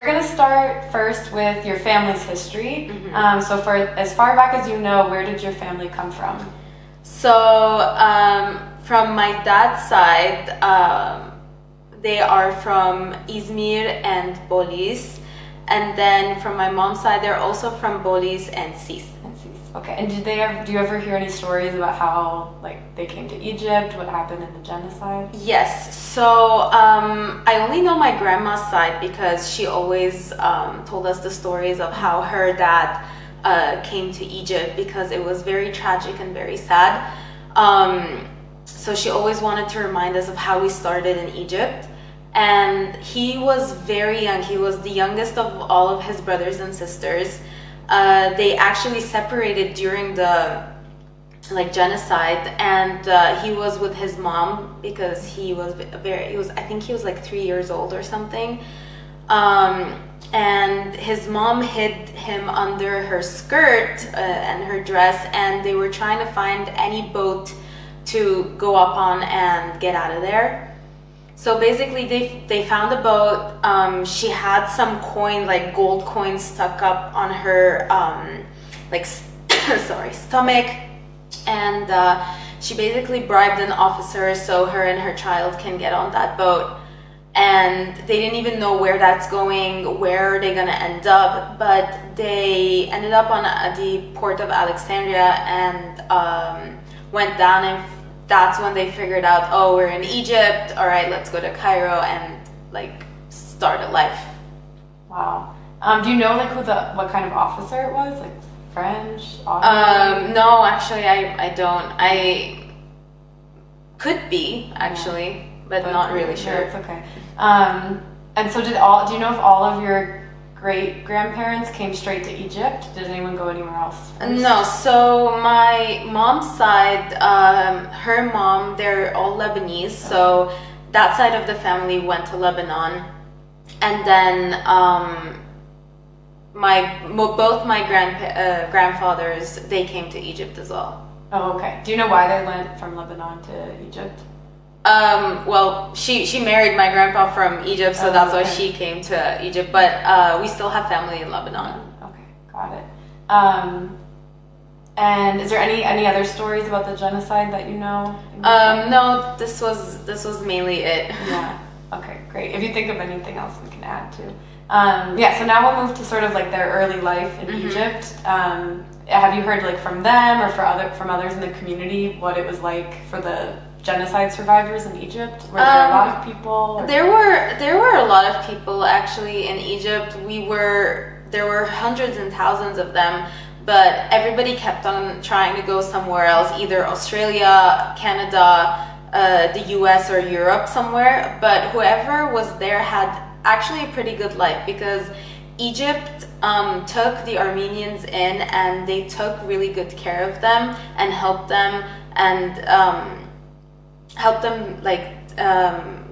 We're going to start first with your family's history. So for as far back as you know, where did your family come from? So from my dad's side, they are from Izmir and Bolis. And then from my mom's side, they're also from Bolis and Sis. Okay, and do you ever hear any stories about how they came to Egypt, what happened in the genocide? Yes, so I only know my grandma's side because she always told us the stories of how her dad came to Egypt because it was very tragic and very sad. So she always wanted to remind us of how we started in Egypt. And he was very young. He was the youngest of all of his brothers and sisters. They actually separated during the genocide, and he was with his mom because I think he was 3 years old or something. And his mom hid him under her skirt and her dress, and they were trying to find any boat to go up on and get out of there. So basically they found a boat. She had some coin, gold coins stuck up on her stomach, and she basically bribed an officer so her and her child can get on that boat. And they didn't even know where that's going, where are they gonna end up, but they ended up on the port of Alexandria and went down, and that's when they figured out, oh, we're in Egypt, all right, let's go to Cairo and start a life. Wow. Do you know what kind of officer it was? French? Ottoman? No, actually I don't. I could be actually, but not really sure. It's okay. And so do you know if all of your great grandparents came straight to Egypt? Did anyone go anywhere else first? No, so my mom's side, her mom, they're all Lebanese, so that side of the family went to Lebanon. And then both my grandfathers, they came to Egypt as well. Oh, okay. Do you know why they went from Lebanon to Egypt? Well, she married my grandpa from Egypt, so that's why she came to Egypt, but we still have family in Lebanon. Okay, got it. And is there any other stories about the genocide that you know? No, this was mainly it. Yeah. Okay, great. If you think of anything else, we can add too. So now we'll move to sort of their early life in Egypt. Have you heard from them or from others in the community what it was like for the genocide survivors in Egypt? Were there a lot of people? There were a lot of people actually in Egypt. There were hundreds and thousands of them, but everybody kept on trying to go somewhere else, either Australia, Canada, the US or Europe somewhere. But whoever was there had actually a pretty good life because Egypt took the Armenians in, and they took really good care of them and helped them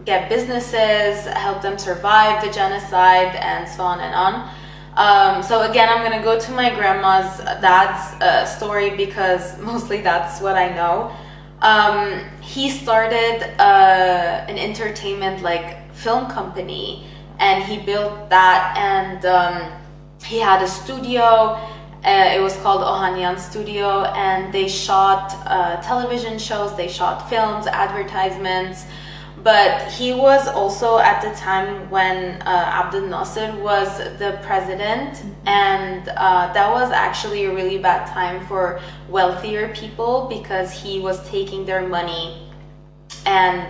get businesses, help them survive the genocide, and so on and on. So again, I'm gonna go to my grandma's dad's story because mostly that's what I know. He started an entertainment film company, and he built that, and he had a studio. It was called Ohanian Studio, and they shot television shows, they shot films, advertisements. But he was also at the time when Abdel Nasser was the president, and that was actually a really bad time for wealthier people because he was taking their money and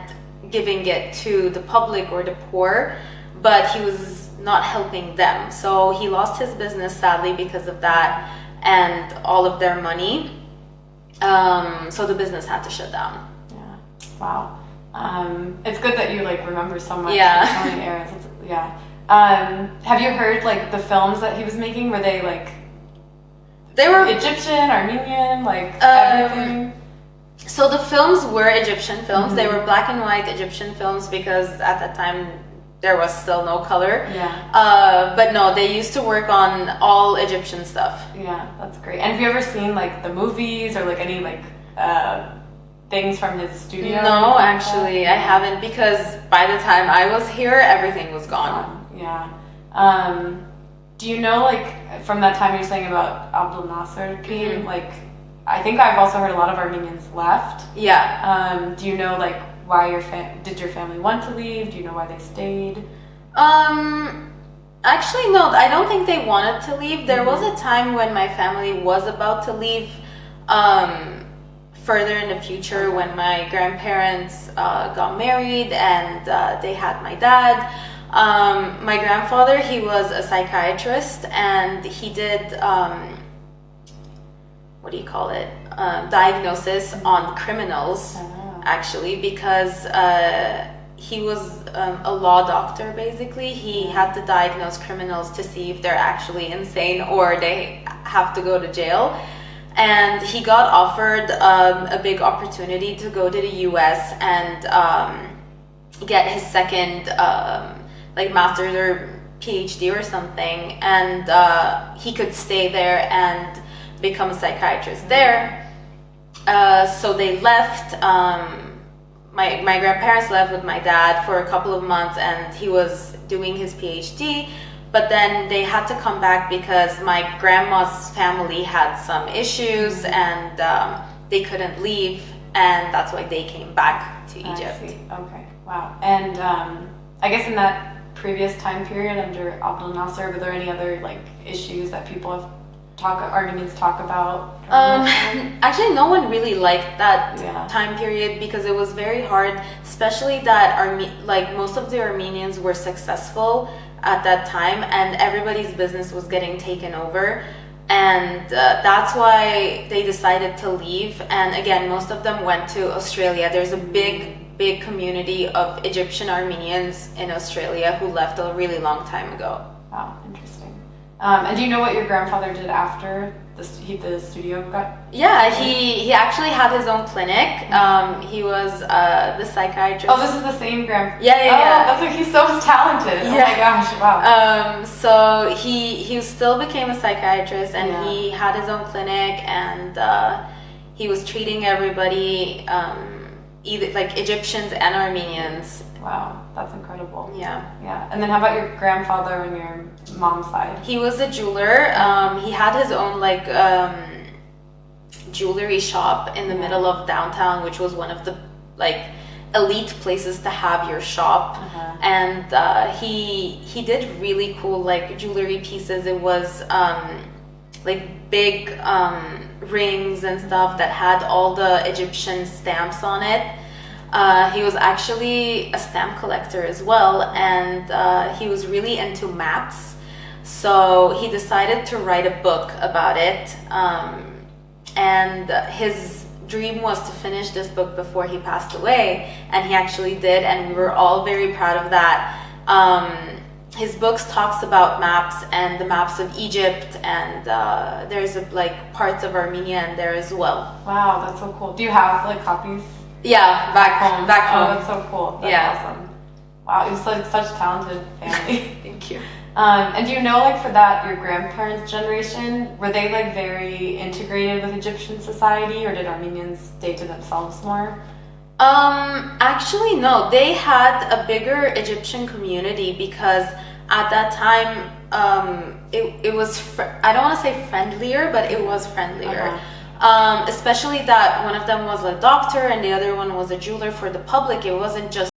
giving it to the public or the poor, but he was not helping them. So he lost his business sadly because of that and all of their money. So the business had to shut down. Yeah. Wow. It's good that you remember so much. Yeah. So many eras. Yeah. Have you heard the films that he was making? Were they they were Egyptian, Armenian, everything? So the films were Egyptian films. They were black and white Egyptian films because at that time there was still no color. Yeah. But no, they used to work on all Egyptian stuff. Yeah, that's great. And have you ever seen the movies or any things from his studio? No, actually, I haven't, because by the time I was here, everything was gone. Yeah. Do you know, like, from that time you're saying about Abdel Nasser came, Mhm. like, I think I've also heard a lot of Armenians left. Yeah. Do you know, like, why did your family want to leave? Do you know why they stayed? Actually, no, I don't think they wanted to leave. There was a time when my family was about to leave, further in the future when my grandparents got married and they had my dad. My grandfather, he was a psychiatrist and he did, what do you call it, diagnosis on criminals, actually, because he was a law doctor, basically. He had to diagnose criminals to see if they're actually insane or they have to go to jail. And he got offered a big opportunity to go to the US and get his second like master's or PhD or something, and he could stay there and become a psychiatrist there. So they left. My grandparents left with my dad for a couple of months, and he was doing his PhD. But then they had to come back because my grandma's family had some issues and they couldn't leave, and that's why they came back to Egypt. I see. Okay, wow. And I guess in that previous time period under Abdel Nasser, were there any other like issues that Armenians talk about? Actually, no one really liked that Yeah. time period because it was very hard, especially that like most of the Armenians were successful at that time and everybody's business was getting taken over, and that's why they decided to leave. And again, most of them went to Australia. There's a big community of Egyptian Armenians in Australia who left a really long time ago. Wow, interesting. And do you know what your grandfather did after the studio got? Yeah, he actually had his own clinic. He was the psychiatrist. Oh, this is the same grandfather. Yeah. That's like he's so talented. Yeah. Oh my gosh, wow. So he still became a psychiatrist, and Yeah. he had his own clinic, and he was treating everybody, either like Egyptians and Armenians. Wow, that's incredible. Yeah. Yeah. And then how about your grandfather on your mom's side? He was a jeweler. He had his own like jewelry shop in the middle of downtown, which was one of the like elite places to have your shop. And he did really cool like jewelry pieces. It was like big rings and stuff that had all the Egyptian stamps on it. He was actually a stamp collector as well, and he was really into maps. So he decided to write a book about it, and his dream was to finish this book before he passed away, and he actually did, and we were all very proud of that. His books talks about maps and the maps of Egypt, and there's like parts of Armenia in there as well. Wow, that's so cool. Do you have like copies? Yeah, back home. Oh, that's so cool. That's Yeah. awesome. Wow, it was like such a talented family. Thank you. And do you know, like, for that, your grandparents' generation, were they like very integrated with Egyptian society, or did Armenians stay to themselves more? Actually, no. They had a bigger Egyptian community because at that time, it was, I don't want to say friendlier, but it was friendlier. Especially that one of them was a doctor and the other one was a jeweler for the public. It wasn't just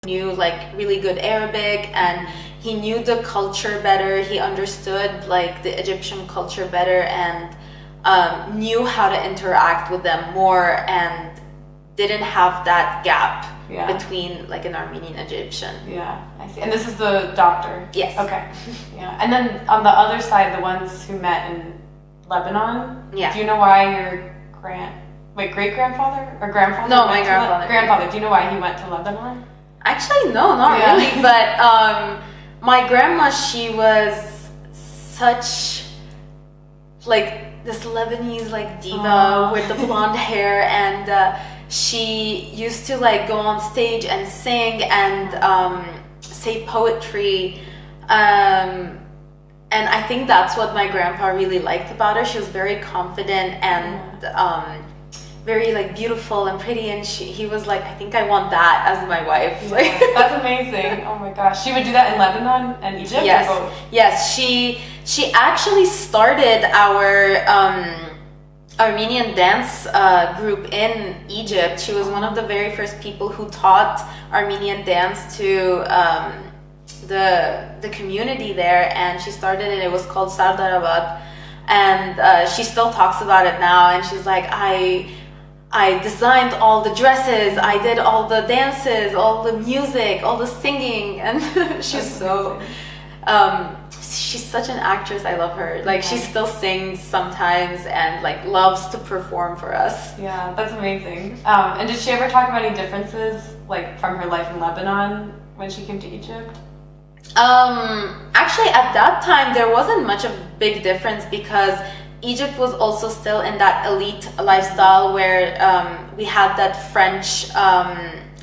knew like really good Arabic, and he knew the culture better. He understood like the Egyptian culture better, and knew how to interact with them more, and didn't have that gap between like an Armenian Egyptian. Yeah, I see. And this is the doctor? Yes. Okay. Yeah. And then on the other side, the ones who met in Lebanon, do you know why your great-grandfather or grandfather? No, my grandfather. Grandfather. Do you know why he went to Lebanon? Actually, no, not really. But my grandma, she was such like this Lebanese like diva with the blonde hair, and she used to like go on stage and sing and say poetry. And I think that's what my grandpa really liked about her. She was very confident and very like beautiful and pretty, and he was like, I think I want that as my wife. Yeah, that's amazing. Oh my gosh. She would do that in Lebanon and Egypt? Yes. Or both? Yes, she actually started our Armenian dance group in Egypt. She was one of the very first people who taught Armenian dance to the community there, and she started it. It was called Sardarabad, and she still talks about it now, and she's like, I designed all the dresses, I did all the dances, all the music, all the singing, and she's so she's such an actress. I love her. Like, she still sings sometimes and like loves to perform for us. Yeah, that's amazing. And did she ever talk about any differences like from her life in Lebanon when she came to Egypt? Actually, at that time there wasn't much of a big difference, because Egypt was also still in that elite lifestyle where we had that French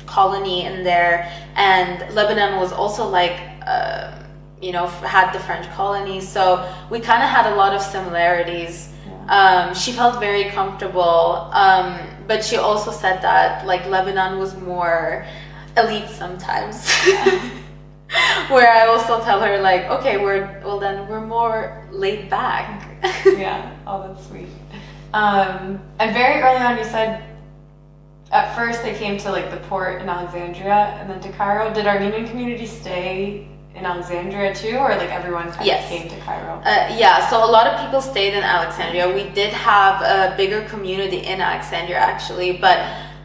colony in there, and Lebanon was also like had the French colony, so we kind of had a lot of similarities. She felt very comfortable, but she also said that like Lebanon was more elite sometimes. Where I also tell her like, okay, we're more laid back. Yeah, oh, that's sweet. And very early on, you said at first they came to like the port in Alexandria and then to Cairo. Did Armenian community stay in Alexandria too, or like everyone kind of came to Cairo? Yeah, so a lot of people stayed in Alexandria. We did have a bigger community in Alexandria actually, but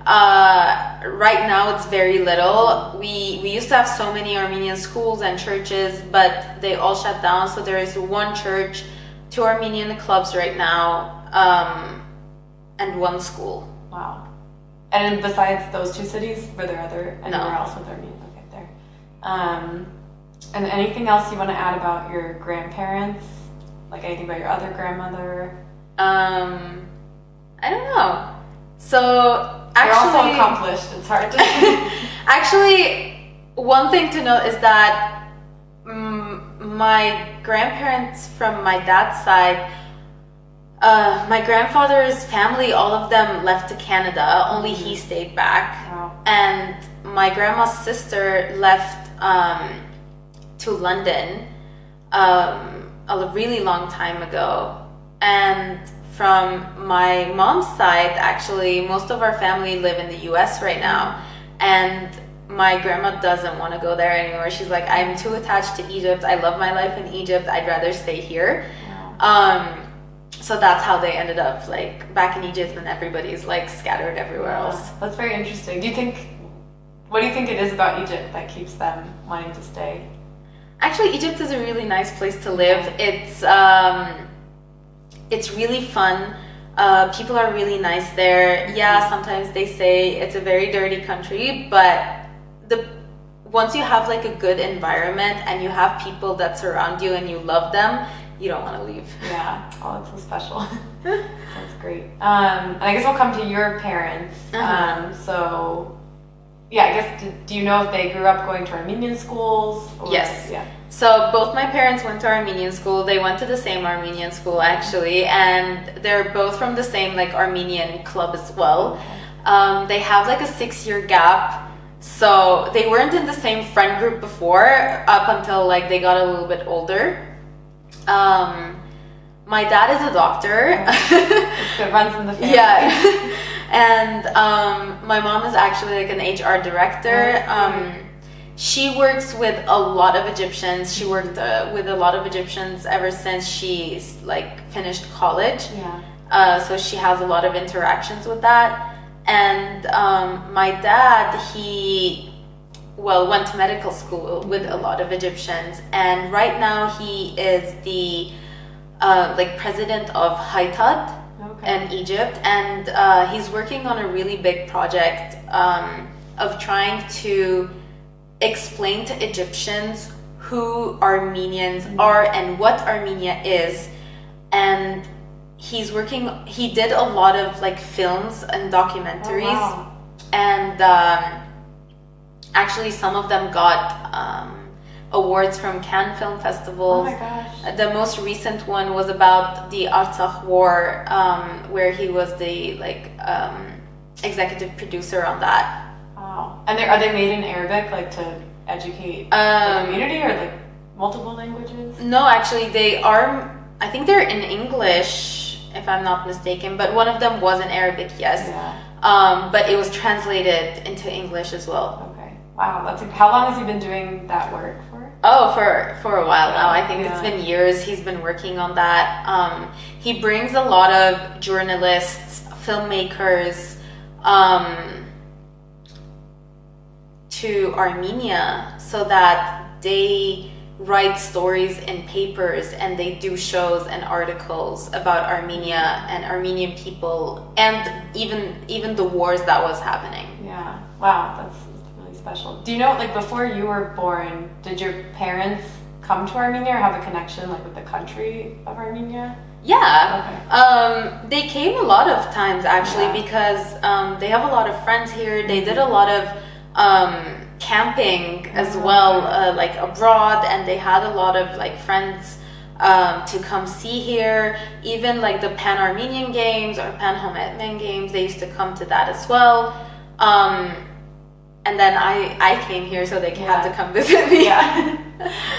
right now it's very little. We used to have so many Armenian schools and churches, but they all shut down. So there is one church, 2 Armenian clubs right now, and 1 school. Wow. And besides those 2 cities, were there anywhere else with Armenian? Okay, there. And anything else you want to add about your grandparents? Like anything about your other grandmother? I don't know. So actually, you're also accomplished. It's hard to. Actually, one thing to note is that my grandparents from my dad's side, my grandfather's family, all of them left to Canada. Only he stayed back. Wow. And my grandma's sister left to London a really long time ago. And from my mom's side, actually, most of our family live in the US right now. And my grandma doesn't want to go there anymore. She's like, I'm too attached to Egypt. I love my life in Egypt. I'd rather stay here. Wow. So that's how they ended up like back in Egypt, and everybody's like scattered everywhere else. That's very interesting. What do you think it is about Egypt that keeps them wanting to stay? Actually, Egypt is a really nice place to live. It's really fun. People are really nice there. Yeah, sometimes they say it's a very dirty country, but once you have like a good environment and you have people that surround you and you love them, you don't want to leave. Yeah. Oh, it's so special. That's great. And I guess we'll come to your parents. So, yeah, I guess, do you know if they grew up going to Armenian schools? Yes. Yeah. So both my parents went to Armenian school. They went to the same Armenian school actually, and they're both from the same like Armenian club as well. They have like a 6-year gap, so they weren't in the same friend group before up until like they got a little bit older. My dad is a doctor. It runs in the family. Yeah. And my mom is actually like an HR director. she works with a lot of Egyptians. She worked with a lot of Egyptians ever since she's like finished college. So she has a lot of interactions with that. And my dad, he went to medical school with a lot of Egyptians, and right now he is the like president of Haitat in Egypt, and he's working on a really big project of trying to explain to Egyptians who Armenians are and what Armenia is. And he did a lot of like films and documentaries. And actually some of them got awards from Cannes Film Festivals. Oh my gosh. The most recent one was about the Artsakh War, where he was the executive producer on that. Wow. And are they made in Arabic, like to educate the community, or like multiple languages? No, actually they are, I think they're in English, if I'm not mistaken, but one of them was in Arabic, yes. But it was translated into English as well. Okay. Wow. How long has he been doing that work for? Oh, for a while now. I think it's been years he's been working on that. He brings a lot of journalists, filmmakers, to Armenia so that they write stories in papers and they do shows and articles about Armenia and Armenian people, and even the wars that was happening. Yeah. Wow, that's really special. Do you know, like before you were born, did your parents come to Armenia or have a connection like with the country of Armenia? Yeah. Okay. They came a lot of times actually because they have a lot of friends here. They did a lot of camping as well, like abroad, and they had a lot of like friends to come see here. Even like the Pan-Armenian Games or Pan-Hometman Games, they used to come to that as well. And then I came here, so they had to come visit me. Yeah.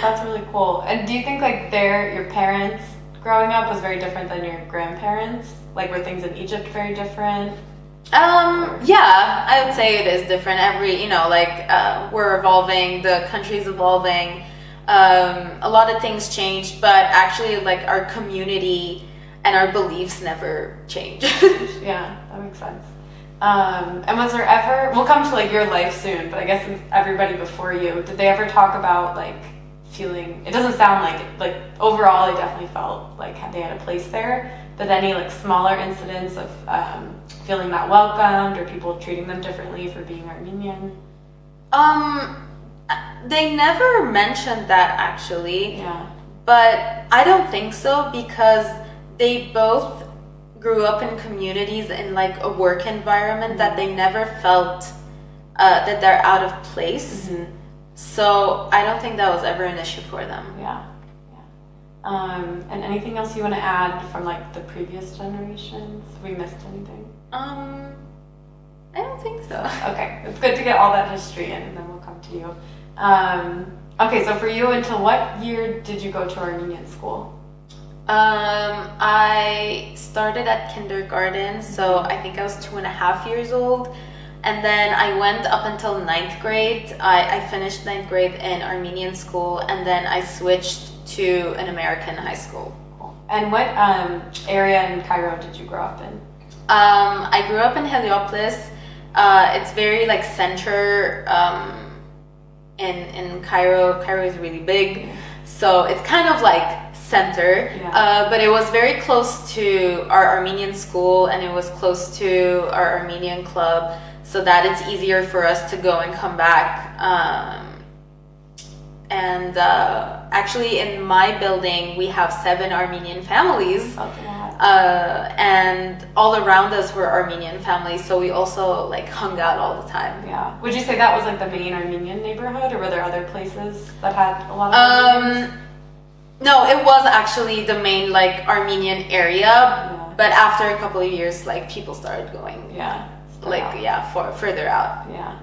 That's really cool. And do you think like your parents growing up was very different than your grandparents? Like were things in Egypt very different? Yeah, I would say it is different. We're evolving, the country's evolving, a lot of things changed, but actually like our community and our beliefs never change. Yeah, that makes sense. And was there ever, we'll come to like your life soon, but I guess since everybody before you, did they ever talk about like feeling, it doesn't sound like it, like overall they definitely felt like they had a place there, but any like smaller incidents of feeling not welcomed or people treating them differently for being Armenian? They never mentioned that actually. Yeah. But I don't think so, because they both grew up in communities in like a work environment that they never felt that they're out of place. So I don't think that was ever an issue for them. Yeah. And anything else you want to add from like the previous generations? Have we missed anything? I don't think so. Okay, it's good to get all that history in, and then we'll come to you. Okay, so for you, until what year did you go to Armenian school? I started at kindergarten, so I think I was 2.5 years old. And then I went up until 9th grade. I finished 9th grade in Armenian school, and then I switched to an American high school. Cool. And what area in Cairo did you grow up in? I grew up in Heliopolis. It's very like center in Cairo. Cairo is really big, so it's kind of like center. But it was very close to our Armenian school, and it was close to our Armenian club, so that it's easier for us to go and come back. And actually in my building we have 7 Armenian families. And all around us were Armenian families, so we also like hung out all the time. Yeah. Would you say that was like the main Armenian neighborhood, or were there other places that had a lot of Armenians? No, it was actually the main like Armenian area, but after a couple of years like people started going further out. Yeah.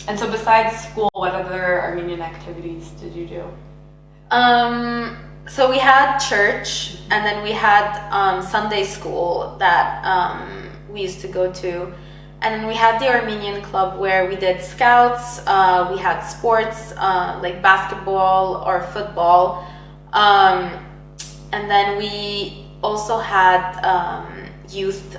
And so besides school, what other Armenian activities did you do? So we had church, and then we had Sunday school that we used to go to, And then we had the Armenian club where we did scouts, we had sports like basketball or football. And then we also had youth,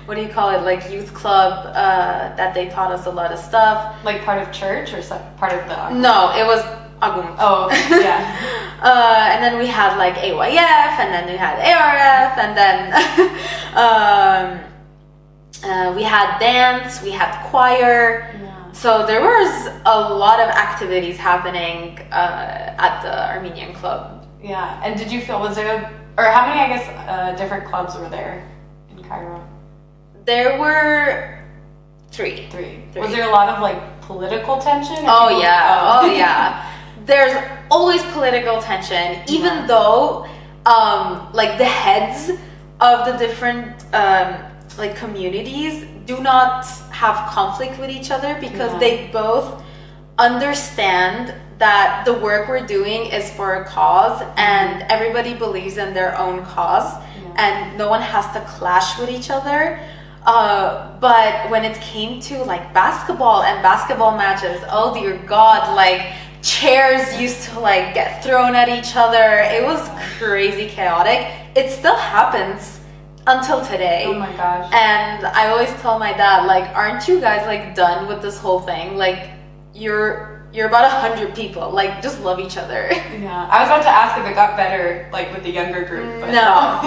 what do you call it, like youth club that they taught us a lot of stuff. Like part of church or part of the... No, it was Agum. Oh, okay. Yeah. And then we had like AYF, and then we had ARF, and then we had dance, we had choir. Yeah. So there was a lot of activities happening at the Armenian club. Yeah. And did you feel, was there, or how many, I guess, different clubs were there in Cairo? There were three. Was there a lot of like political tension? Oh yeah. There's always political tension, even though like the heads of the different like communities do not have conflict with each other, because they both understand that the work we're doing is for a cause, and everybody believes in their own cause, and no one has to clash with each other. But when it came to like basketball and basketball matches, oh dear God, like chairs used to like get thrown at each other. It was crazy chaotic. It still happens until today. Oh my gosh. And I always tell my dad, like, aren't you guys like done with this whole thing? Like, you're about 100 people, like, just love each other. Yeah, I was about to ask if it got better like with the younger group, but no.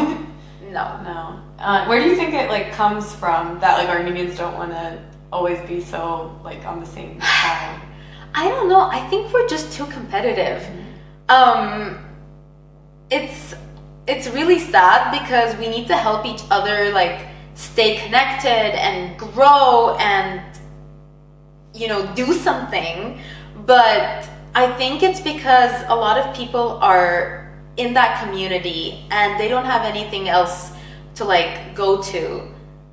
Where do you think it like comes from that like Armenians don't want to always be so like on the same side? I don't know. I think we're just too competitive. It's really sad because we need to help each other like stay connected and grow and, you know, do something. But I think it's because a lot of people are in that community and they don't have anything else to like go to.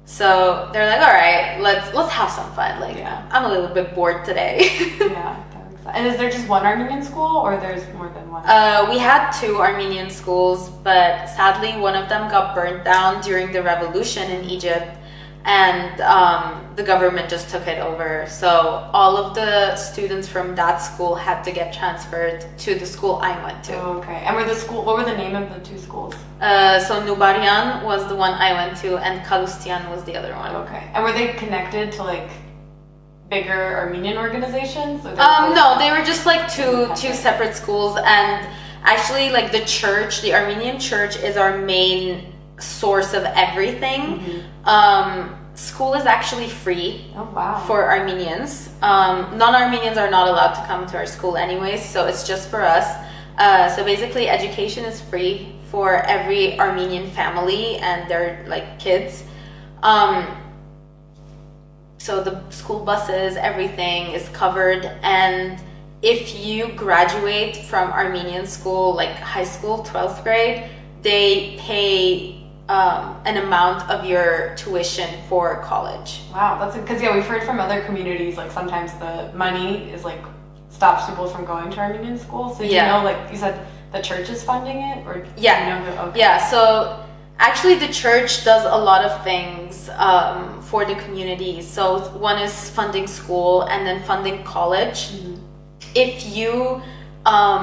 So they're like, all right, let's have some fun. Like, I'm a little bit bored today. Yeah, that makes sense. And is there just one Armenian school, or there's more than one? We had 2 Armenian schools, but sadly one of them got burnt down during the revolution in Egypt, and the government just took it over. So all of the students from that school had to get transferred to the school I went to. Oh, okay. And what were the name of the 2 schools? So Nubarian was the one I went to, and Kalustian was the other one. Okay. And were they connected to like bigger Armenian organizations? No, they were just like two separate schools. And actually, like the church, the Armenian church, is our main source of everything. School is actually free. Oh, wow. For Armenians. Non-Armenians are not allowed to come to our school anyways, so it's just for us. So basically education is free for every Armenian family and their like kids. So the school buses, everything is covered, and if you graduate from Armenian school, like high school, 12th grade, they pay an amount of your tuition for college. Wow, that's because we've heard from other communities like sometimes the money is like stops people from going to Armenian school. So do you know, like you said, the church is funding it, or do you know so actually the church does a lot of things for the community. So one is funding school and then funding college. If you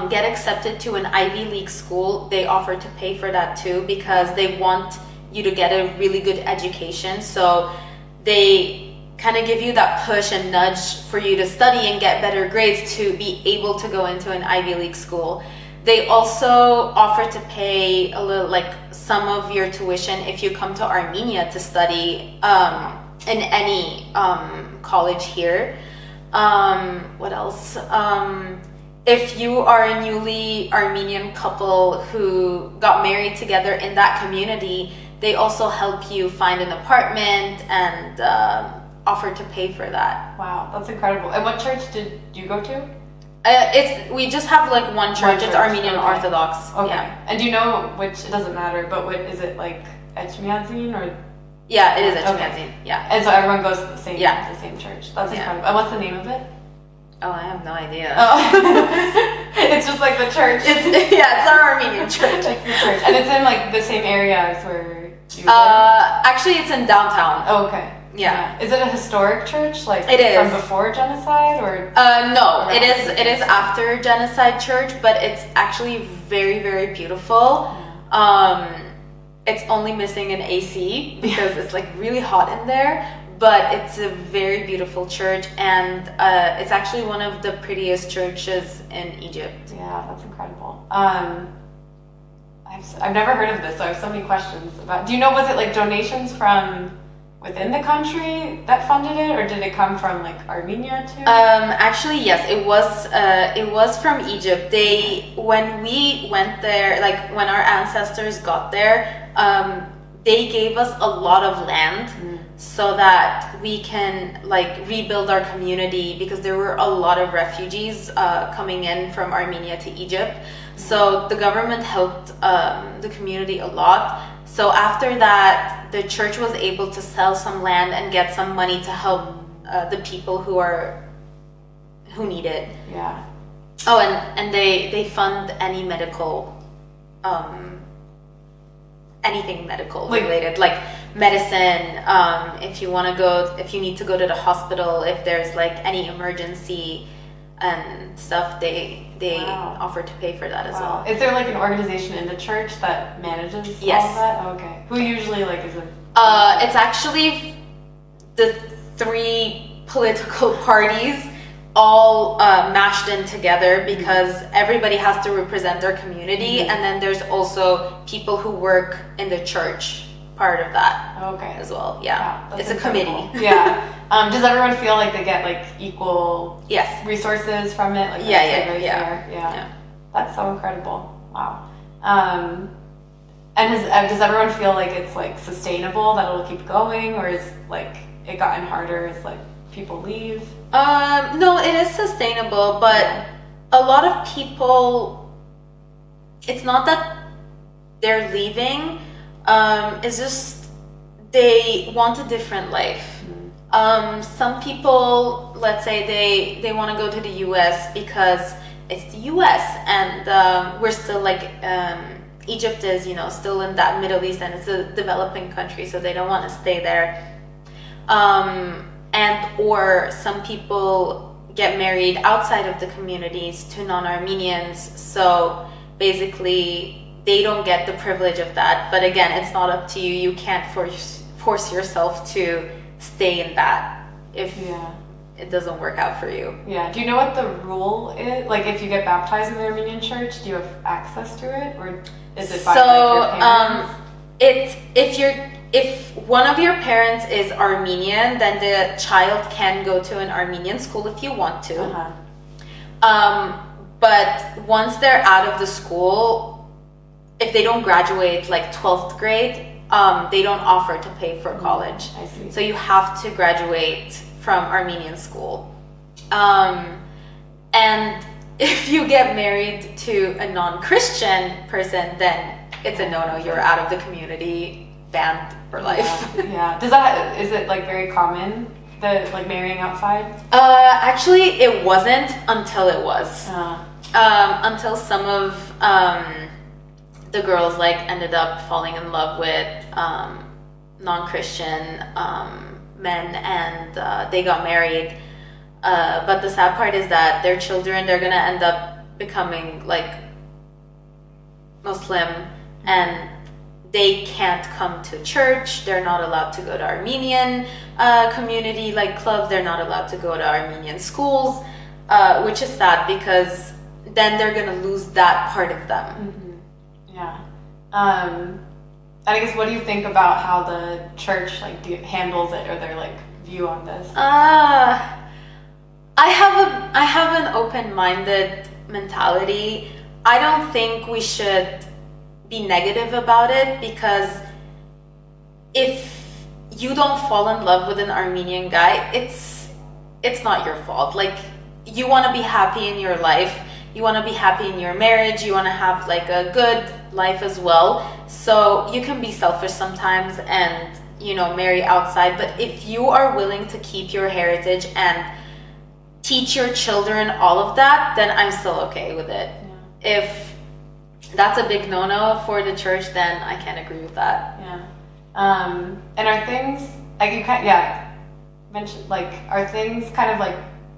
get accepted to an Ivy League school, they offer to pay for that too, because they want you to get a really good education. So they kind of give you that push and nudge for you to study and get better grades to be able to go into an Ivy League school. They also offer to pay a little, like some of your tuition if you come to Armenia to study in any college here. What else? If you are a newly Armenian couple who got married together in that community, they also help you find an apartment and offer to pay for that. Wow, that's incredible. And what church did you go to? We just have like one church. It's Armenian Orthodox. Okay. Yeah. And do you know which? It doesn't matter, but what is it, like Echmiadzin or? Yeah, it is Echmiadzin. Yeah. And so everyone goes to the same church. That's incredible. And what's the name of it? Oh, I have no idea. Oh. It's just like the church. It's our Armenian church. It's the church. And it's in like the same area as where you live? Actually, it's in downtown. Oh, okay. Yeah. Is it a historic church, like It is. from before genocide, or? No, it is. It is after genocide church, but it's actually very, very beautiful. It's only missing an AC because it's like really hot in there. But it's a very beautiful church, and it's actually one of the prettiest churches in Egypt. Yeah, that's incredible. I've never heard of this, so I have so many questions about. Do you know, was it like donations from within the country that funded it, or did it come from like Armenia too? Actually, yes, it was. It was from Egypt. When we went there, like when our ancestors got there, they gave us a lot of land. So that we can like rebuild our community, because there were a lot of refugees coming in from Armenia to Egypt. So the government helped the community a lot. So after that, the church was able to sell some land and get some money to help the people who need it. Yeah. Oh, and they fund any medical, anything medical related, like medicine, if you need to go to the hospital, if there's like any emergency and stuff, they offer to pay for that as well. Is there like an organization in the church that manages Yes. all of that? Okay. Who usually like is a? It's actually the 3 political parties all mashed in together, because everybody has to represent their community, and then there's also people who work in the church part of that as well. Yeah, Wow, it's a committee. Yeah. Does everyone feel like they get like equal Yes. resources from it? Like, Yeah. That's so incredible. Wow. And does everyone feel like it's like sustainable, that it'll keep going, or is like it gotten harder as like people leave? No, it is sustainable, but a lot of people, it's not that they're leaving, it's just they want a different life. Some people, let's say they want to go to the US because it's the US, and we're still like Egypt is, still in that Middle East, and it's a developing country, so they don't want to stay there. Or some people get married outside of the communities to non-Armenians, so basically they don't get the privilege of that. But again, it's not up to you. You can't force yourself to stay in that if it doesn't work out for you. Yeah. Do you know what the rule is? Like, if you get baptized in the Armenian church, do you have access to it, or is it by like, your parents? If one of your parents is Armenian, then the child can go to an Armenian school if you want to. But once they're out of the school, if they don't graduate like 12th grade, they don't offer to pay for college. I see. So you have to graduate from Armenian school. And if you get married to a non-Christian person, then it's a no-no. You're out of the community, banned for life. Yeah. Is it like very common, like marrying outside? Actually, it wasn't until it was. Until some of the girls like ended up falling in love with non-Christian men, and they got married. But the sad part is that their children, they're gonna end up becoming like Muslim, and they can't come to church. They're not allowed to go to Armenian community like clubs. They're not allowed to go to Armenian schools, which is sad, because then they're gonna lose that part of them. Yeah. And I guess, what do you think about how the church like handles it, or their like view on this? I have an open-minded mentality. I don't think we should be negative about it, because if you don't fall in love with an Armenian guy, it's not your fault. Like, you want to be happy in your life, you want to be happy in your marriage, you want to have like a good life as well. So you can be selfish sometimes and marry outside, but if you are willing to keep your heritage and teach your children all of that, then I'm still okay with it. If that's a big no-no for the church, then I can't agree with that. Yeah. And are things, like you kind mentioned, like, are things kind of like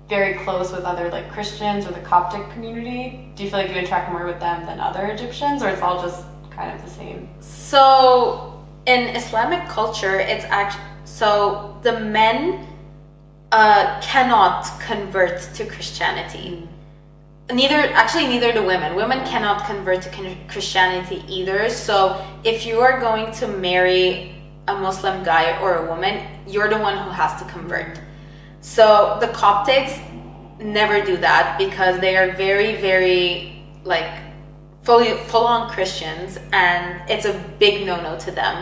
very close with other like Christians or the Coptic community? Do you feel like you interact more with them than other Egyptians, or it's all just kind of the same? So in Islamic culture, it's actually, so the men cannot convert to Christianity. Neither the women. Women cannot convert to Christianity either. So if you are going to marry a Muslim guy or a woman, you're the one who has to convert. So the Coptics never do that because they are very, very like full-on Christians, and it's a big no-no to them.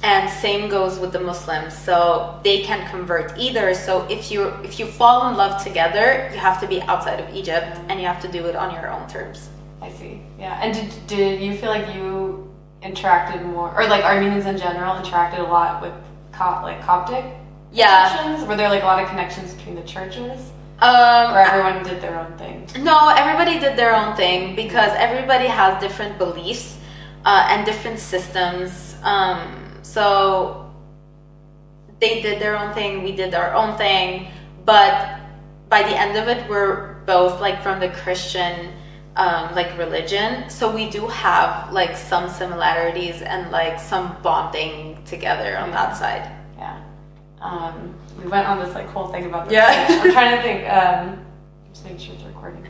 And same goes with the Muslims, so they can't convert either. So if you fall in love together, you have to be outside of Egypt, and you have to do it on your own terms. I see. Yeah. And did you feel like you interacted more, or like Armenians in general interacted a lot with Coptic Egyptians? Were there like a lot of connections between the churches? Or everyone did their own thing? No, everybody did their own thing because everybody has different beliefs and different systems. So they did their own thing, we did our own thing, but by the end of it, we're both like from the Christian like religion, so we do have like some similarities and like some bonding together on that side. Yeah. We went on this like whole thing about the church. I'm trying to think. Just making sure it's recording.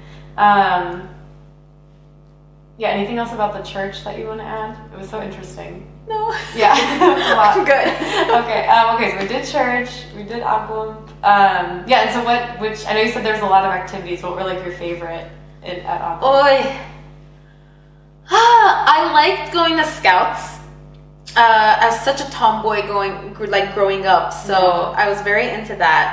Yeah. Anything else about the church that you want to add? It was so interesting. No. Yeah. It was a lot. Good. Okay. Okay. So we did church. We did album. Yeah. And so which I know you said there's a lot of activities. What were like your favorite at album? I liked going to Scouts. As such a tomboy growing up, so I was very into that.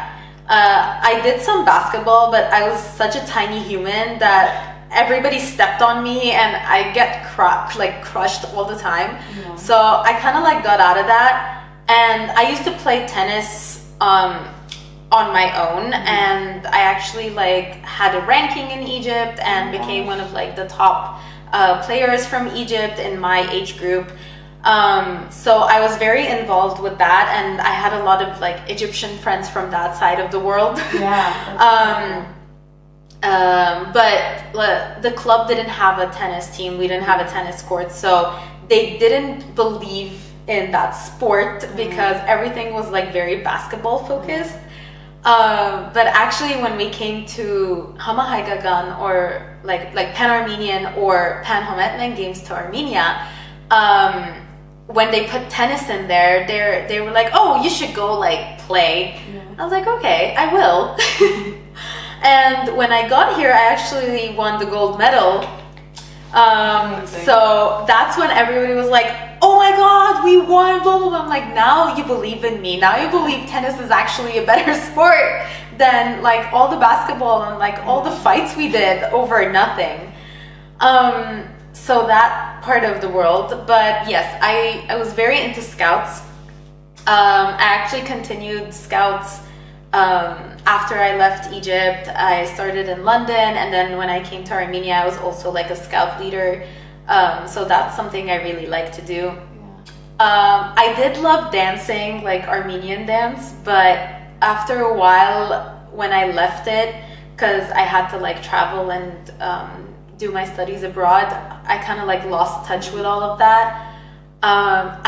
I did some basketball, but I was such a tiny human that everybody stepped on me and I get crushed all the time. Yeah. So I kind of like got out of that, and I used to play tennis on my own, and I actually like had a ranking in Egypt and became one of like the top players from Egypt in my age group. So I was very involved with that, and I had a lot of like Egyptian friends from that side of the world. Yeah. But the club didn't have a tennis team. We didn't have a tennis court, so they didn't believe in that sport because everything was like very basketball focused. But actually, when we came to Hamahaigagan or like Pan-Armenian or Pan-Hometmen games to Armenia, when they put tennis in there, they were like, "Oh, you should go like play." Yeah. I was like, "Okay, I will." And when I got here, I actually won the gold medal. So that's when everybody was like, "Oh my God, we won!" Blah blah blah. I'm like, now you believe in me. Now you believe tennis is actually a better sport than like all the basketball and like all the fights we did over nothing. So that part of the world, but yes, I was very into Scouts. I actually continued Scouts after I left Egypt. I started in London, and then when I came to Armenia, I was also like a Scout leader. So that's something I really like to do. Yeah. I did love dancing, like Armenian dance, but after a while, when I left it, because I had to like travel and do my studies abroad, I kind of like lost touch with all of that.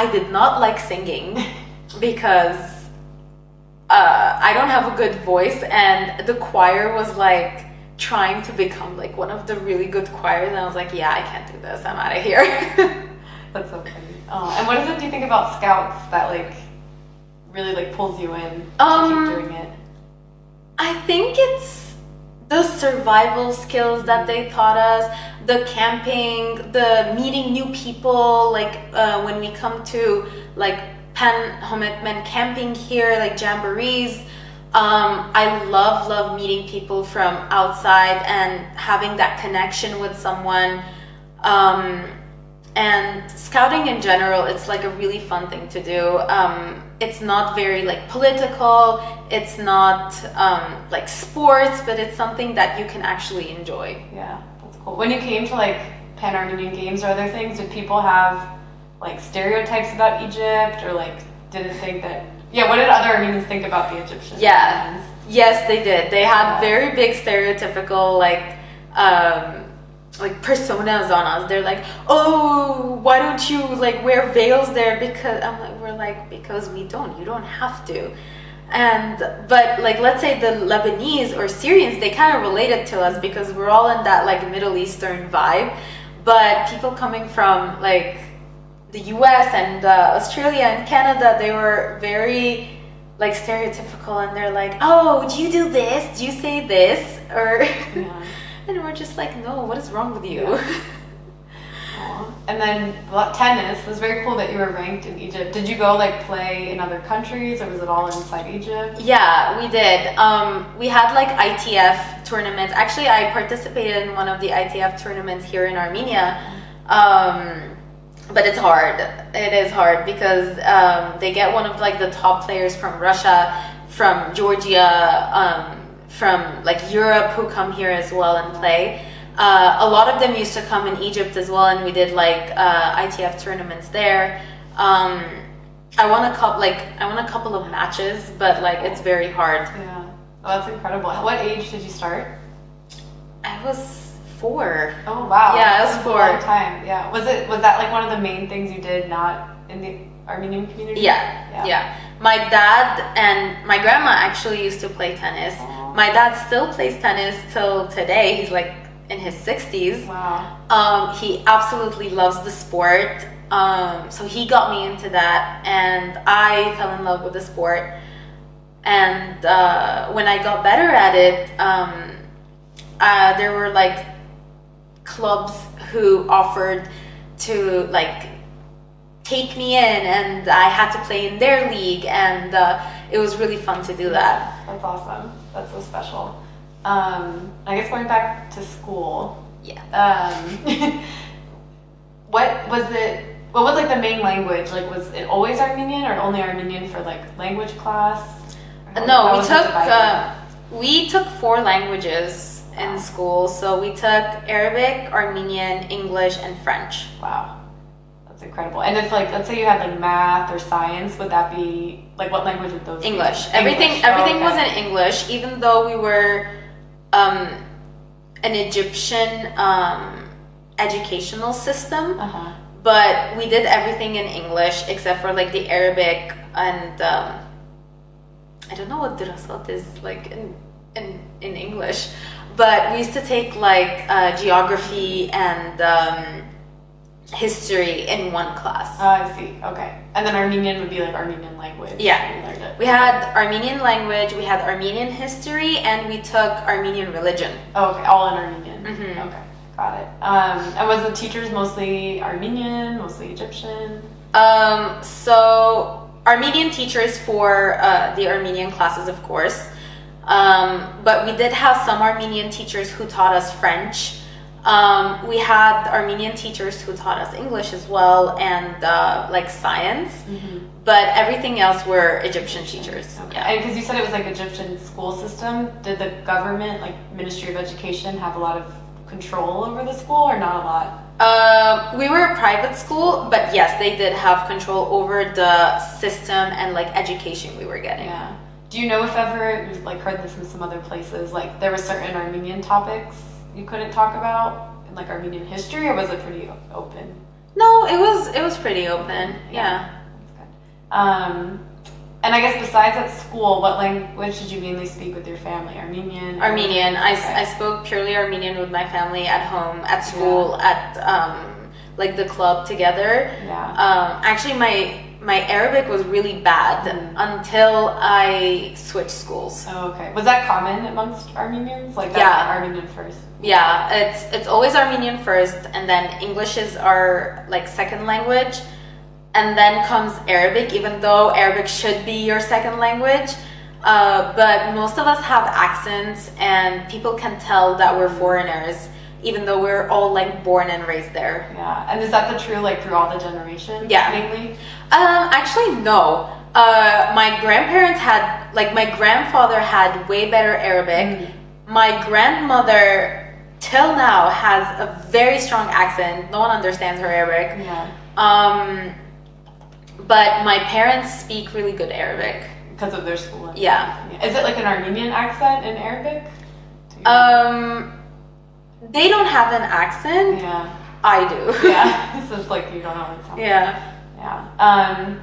I did not like singing because I don't have a good voice, and the choir was like trying to become like one of the really good choirs, and I was like, yeah, I can't do this, I'm out of here. That's so funny. And what is it do you think about Scouts that like really like pulls you in to keep doing it? I think it's the survival skills that they taught us, the camping, the meeting new people, like when we come to like Pan-Hometmen camping here, like jamborees. I love meeting people from outside and having that connection with someone. And scouting in general, it's like a really fun thing to do. It's not very like political, it's not like sports, but it's something that you can actually enjoy. Yeah, that's cool. When you came to like Pan-Armenian Games or other things, did people have like stereotypes about Egypt or like didn't think that. Yeah, what did other Armenians think about the Egyptians? Yeah. Yes, they did. They had very big stereotypical like personas on us. They're like, oh, why don't you like wear veils there? Because we're like, because we don't. You don't have to. But like, let's say the Lebanese or Syrians, they kind of related to us because we're all in that like Middle Eastern vibe. But people coming from like the US and Australia and Canada, they were very like stereotypical, and they're like, oh, do you do this? Do you say this? Or and we're just like, no, what is wrong with you? Yeah. And then tennis. It was very cool that you were ranked in Egypt. Did you go like play in other countries, or was it all inside Egypt? Yeah, we did. We had like ITF tournaments. Actually, I participated in one of the ITF tournaments here in Armenia. But it's hard. It is hard because they get one of like the top players from Russia, from Georgia, from like Europe who come here as well and play. A lot of them used to come in Egypt as well, and we did like ITF tournaments there. I won a couple of matches, but like it's very hard. Yeah, oh, that's incredible. At what age did you start? I was 4. Oh wow! Yeah, I was 4. A long time. Yeah, was that like one of the main things you did not in the Armenian community? Yeah. My dad and my grandma actually used to play tennis. Oh. My dad still plays tennis till today. He's like in his 60s. Wow. He absolutely loves the sport. So he got me into that, and I fell in love with the sport. And when I got better at it, there were like clubs who offered to like take me in, and I had to play in their league, and it was really fun to do that. That's awesome. That's so special. I guess going back to school. Yeah. What was like the main language? Like, was it always Armenian or only Armenian for like language class? No, we took 4 languages in school. So we took Arabic, Armenian, English, and French. Wow. That's incredible. And if like, let's say you had like math or science, would that be like, what language would those English. be? Everything was in English, even though we were an Egyptian educational system. But we did everything in English except for like the Arabic and I don't know what dirasat is like in English, but we used to take like geography and history in one class. I see. Okay. And then Armenian would be like Armenian language. Yeah. We had Armenian language, we had Armenian history, and we took Armenian religion. Oh, okay. All in Armenian. Mm-hmm. Okay. Got it. And was the teachers mostly Armenian, mostly Egyptian? So Armenian teachers for the Armenian classes, of course. But we did have some Armenian teachers who taught us French. We had Armenian teachers who taught us English as well, and like science. Mm-hmm. But everything else were Egyptian teachers. Okay. And because you said it was like Egyptian school system, did the government, like Ministry of Education, have a lot of control over the school, or not a lot? We were a private school, but yes, they did have control over the system and like education we were getting. Yeah. Do you know if ever, you've like heard this in some other places, like there were certain Armenian topics you couldn't talk about in like Armenian history, or was it pretty open? No, it was pretty open. Yeah. That's good. And I guess besides at school, what language did you mainly speak with your family? Armenian? Armenian. I spoke purely Armenian with my family at home, at school, at like the club together. Yeah. Actually, my Arabic was really bad until I switched schools. Oh, okay. Was that common amongst Armenians? Like Armenian first? Yeah, it's always Armenian first, and then English is our like second language. And then comes Arabic, even though Arabic should be your second language. But most of us have accents, and people can tell that we're foreigners, even though we're all like born and raised there. Yeah, and is that the true like through all the generations? Yeah. Mainly? Actually, no. My grandfather had way better Arabic. My grandmother, till now, has a very strong accent. No one understands her Arabic. Yeah. but my parents speak really good Arabic. Because of their school. Yeah. Is it like an Armenian accent in Arabic? They don't have an accent. Yeah. I do. Yeah. So it's like you don't know what it sounds like. Yeah. Yeah.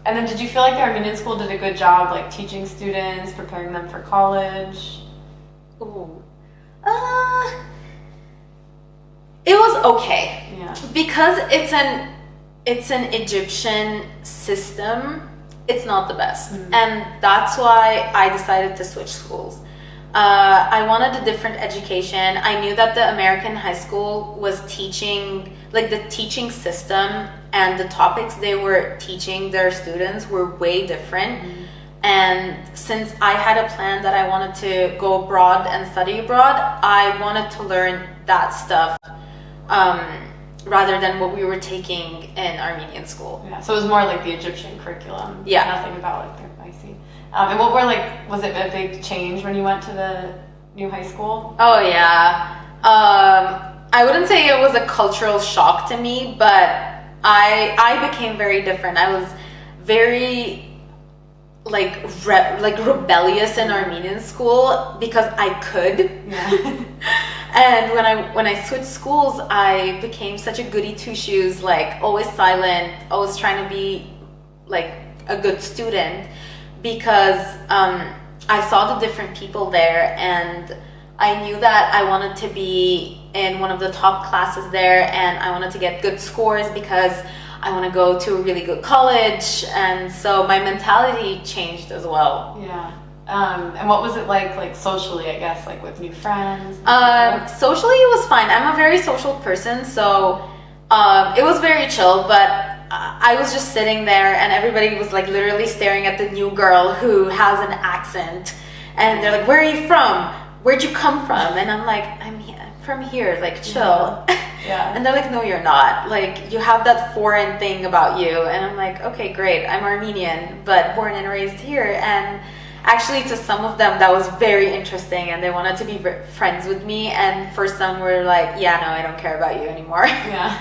And then did you feel like the Armenian school did a good job like teaching students, preparing them for college? Ooh. It was okay. Yeah. Because it's an Egyptian system, it's not the best. And that's why I decided to switch schools. I wanted a different education. I knew that the American high school was teaching, like the teaching system and the topics they were teaching their students were way different. And since I had a plan that I wanted to go abroad and study abroad, I wanted to learn that stuff rather than what we were taking in Armenian school. Yeah. So it was more like the Egyptian curriculum. Yeah. Nothing about like I see. And what were like, was it a big change when you went to the new high school? Oh yeah. I wouldn't say it was a cultural shock to me, but I became very different. I was very like rebellious in Armenian school because I could. Yeah. And when I switched schools, I became such a goody two shoes, like always silent, always trying to be like a good student, because I saw the different people there, and I knew that I wanted to be in one of the top classes there, and I wanted to get good scores because I want to go to a really good college. And so my mentality changed as well. Yeah. And what was it like socially, I guess, like with new friends? Socially, it was fine. I'm a very social person, so it was very chill, but I was just sitting there and everybody was like literally staring at the new girl who has an accent, and they're like, "Where are you from? Where'd you come from?" And I'm like, "I'm from here, like chill." Yeah. And they're like, "No, you're not. Like, you have that foreign thing about you." And I'm like, "Okay, great. I'm Armenian, but born and raised here." And actually, to some of them, that was very interesting, and they wanted to be friends with me. And for some, were like, "Yeah, no, I don't care about you anymore." Yeah.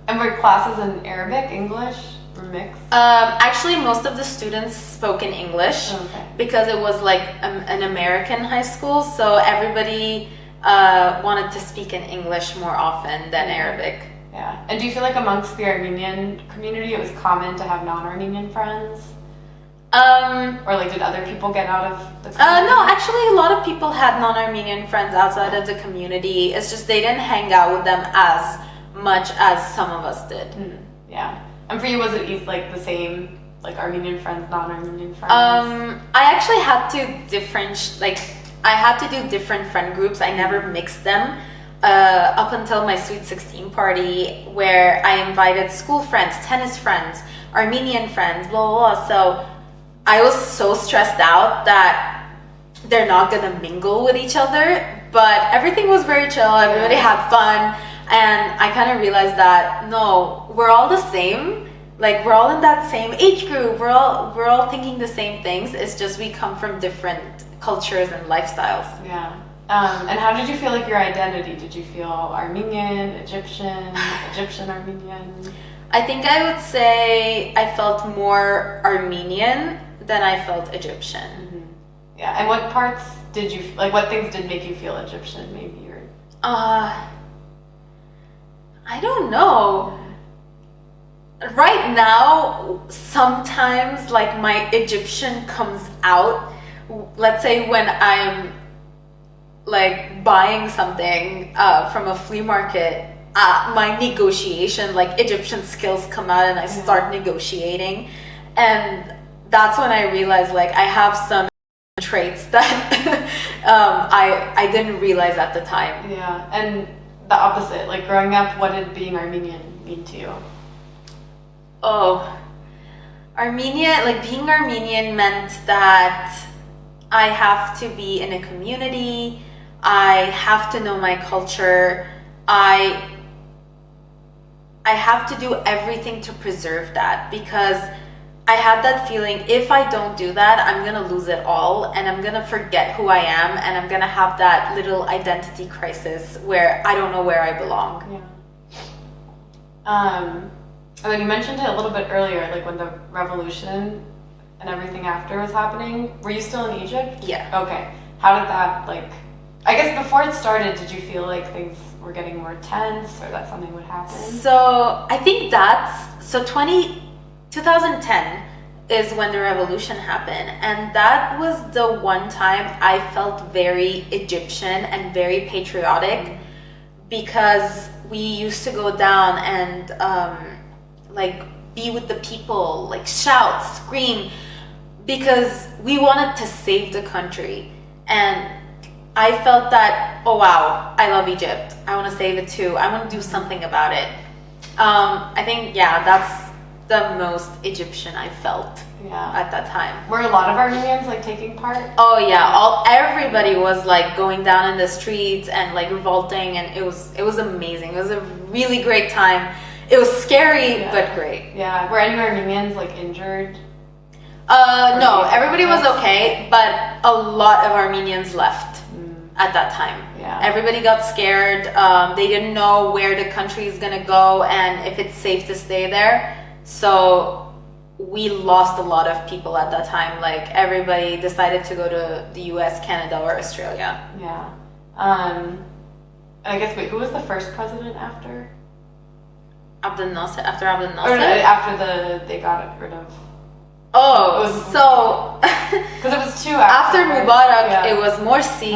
And were classes in Arabic, English, or mixed? Actually, most of the students spoke in English. Okay. Because it was like an American high school, so everybody wanted to speak in English more often than Arabic. Yeah. And do you feel like amongst the Armenian community, it was common to have non-Armenian friends? Or like, did other people get out of the community? No, actually, a lot of people had non-Armenian friends outside of the community. It's just they didn't hang out with them as much as some of us did. Yeah. And for you, was it like the same, like Armenian friends, non-Armenian friends? I actually had to I had to do different friend groups. I never mixed them up until my Sweet 16 party, where I invited school friends, tennis friends, Armenian friends, blah, blah, blah. So I was so stressed out that they're not gonna mingle with each other, but everything was very chill. Everybody had fun, and I kind of realized that no, we're all the same. Like, we're all in that same age group. We're all thinking the same things. It's just we come from different cultures and lifestyles. Yeah. And how did you feel like your identity? Did you feel Armenian, Egyptian, Armenian? I think I would say I felt more Armenian than I felt Egyptian. Yeah. And what parts did you like? What things did make you feel Egyptian, maybe? Or I don't know. Right now, sometimes like my Egyptian comes out. Let's say when I'm like buying something from a flea market, my negotiation, like Egyptian skills come out, and I start negotiating, and that's when I realize like I have some traits that I didn't realize at the time. Yeah. And the opposite, like growing up, what did being Armenian mean to you? Oh, Armenia, like being Armenian meant that I have to be in a community, I have to know my culture, I have to do everything to preserve that, because I had that feeling if I don't do that, I'm gonna lose it all, and I'm gonna forget who I am, and I'm gonna have that little identity crisis where I don't know where I belong. Yeah. And then you mentioned it a little bit earlier, like when the revolution and everything after was happening. Were you still in Egypt? Yeah. Okay. How did that, like, I guess before it started, did you feel like things were getting more tense or that something would happen? So I think so 2010 is when the revolution happened, and that was the one time I felt very Egyptian and very patriotic, because we used to go down and like be with the people, like shout, scream, because we wanted to save the country. And I felt that, oh wow, I love Egypt, I want to save it too, I want to do something about it. I think, yeah, that's the most Egyptian I felt at that time. Were a lot of Armenians like taking part? Oh yeah, everybody was like going down in the streets and like revolting, and it was amazing. It was a really great time. It was scary, but great. Yeah. Were any Armenians like injured? No, everybody was okay, but a lot of Armenians left at that time. Yeah. Everybody got scared. They didn't know where the country is gonna go and if it's safe to stay there. So we lost a lot of people at that time. Like everybody decided to go to the US, Canada, or Australia. Yeah. I guess, wait, who was the first president after? Abdel Nasser, after Abdel Nasser? Or no, after they got rid of... Oh, so... Because it was two after Mubarak, it was Morsi.